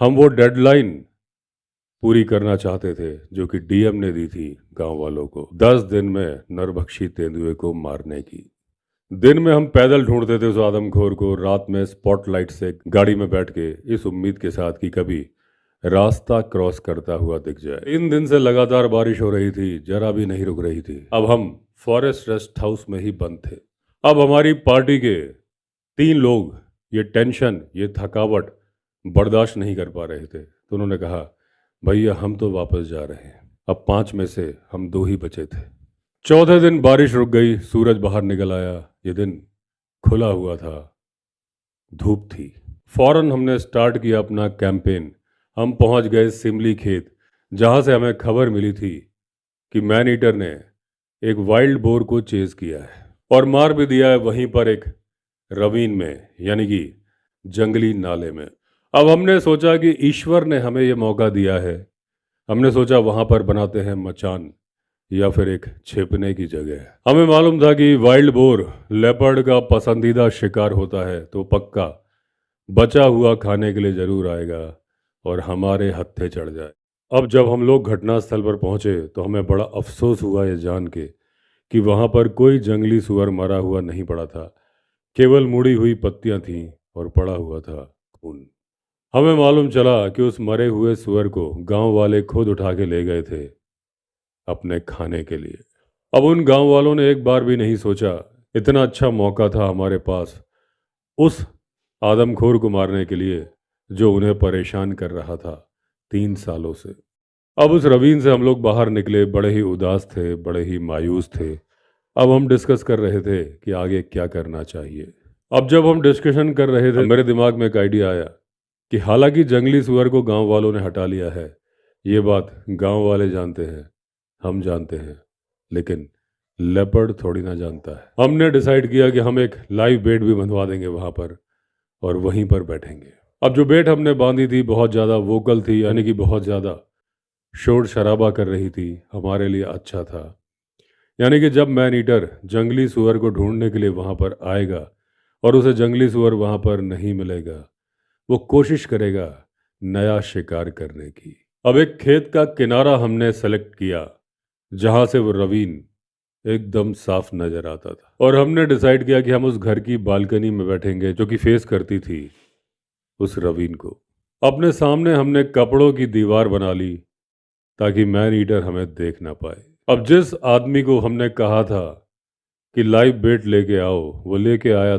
हम वो डेडलाइन पूरी करना चाहते थे जो कि डीएम ने दी थी गांव वालों को, 10 दिन में नरभक्षी तेंदुए को मारने की। दिन में हम पैदल ढूंढते थे उस आदमखोर को, रात में स्पॉटलाइट से गाड़ी में बैठ के इस उम्मीद के साथ कि कभी रास्ता क्रॉस करता हुआ दिख जाए। 3 दिन से लगातार बारिश हो रही थी, जरा भी नहीं रुक रही थी। अब हम फॉरेस्ट रेस्ट हाउस में ही बंद थे। अब हमारी पार्टी के 3 लोग ये टेंशन, ये थकावट बर्दाश्त नहीं कर पा रहे थे, तो उन्होंने कहा, भैया हम तो वापस जा रहे हैं। अब 5 में से हम 2 ही बचे थे। चौथे दिन बारिश रुक गई, सूरज बाहर निकल आया। ये दिन खुला हुआ था, धूप थी। फौरन हमने स्टार्ट किया अपना कैंपेन। हम पहुंच गए सिमली खेत, जहां से हमें खबर मिली थी कि मैन ईटर ने एक वाइल्ड बोर को चेज किया है और मार भी दिया है वहीं पर एक रवीन में, यानी कि जंगली नाले में। अब हमने सोचा कि ईश्वर ने हमें ये मौका दिया है, हमने सोचा वहां पर बनाते हैं मचान या फिर एक छिपने की जगह। हमें मालूम था कि वाइल्ड बोर लेपर्ड का पसंदीदा शिकार होता है, तो पक्का बचा हुआ खाने के लिए जरूर आएगा और हमारे हत्थे चढ़ जाए। अब जब हम लोग घटनास्थल पर पहुंचे तो हमें बड़ा अफसोस हुआ ये जान के कि वहां पर कोई जंगली सुअर मरा हुआ नहीं पड़ा था, केवल मुड़ी हुई पत्तियां थीं और पड़ा हुआ था खून। हमें मालूम चला कि उस मरे हुए सुअर को गांव वाले खुद उठा के ले गए थे अपने खाने के लिए। अब उन गांव वालों ने एक बार भी नहीं सोचा, इतना अच्छा मौका था हमारे पास उस आदमखोर को मारने के लिए जो उन्हें परेशान कर रहा था 3 सालों से। अब उस रवीन से हम लोग बाहर निकले, बड़े ही उदास थे, बड़े ही मायूस थे। अब हम डिस्कस कर रहे थे कि आगे क्या करना चाहिए। अब जब हम डिस्कशन कर रहे थे, मेरे दिमाग में एक आइडिया आया कि हालांकि जंगली सुअर को गांव वालों ने हटा लिया है, ये बात गांव वाले जानते हैं, हम जानते हैं, लेकिन लेपर्ड थोड़ी ना जानता है। हमने डिसाइड किया कि हम एक लाइव बेट भी बंधवा देंगे वहां पर और वहीं पर बैठेंगे। अब जो बेट हमने बांधी थी बहुत ज़्यादा वोकल थी, यानी कि बहुत ज़्यादा शोर शराबा कर रही थी, हमारे लिए अच्छा था। यानी कि जब मैन ईटर जंगली सुअर को ढूंढने के लिए वहां पर आएगा और उसे जंगली सुअर वहां पर नहीं मिलेगा, वो कोशिश करेगा नया शिकार करने की। अब एक खेत का किनारा हमने सेलेक्ट किया जहां से वो रवीन एकदम साफ नजर आता था, और हमने डिसाइड किया कि हम उस घर की बालकनी में बैठेंगे जो कि फेस करती थी उस रवीन को। अपने सामने हमने कपड़ों की दीवार बना ली ताकि मैन ईटर हमें देख ना पाए। अब जिस आदमी को हमने कहा था कि लाइव बेट लेके आओ, वो लेके आया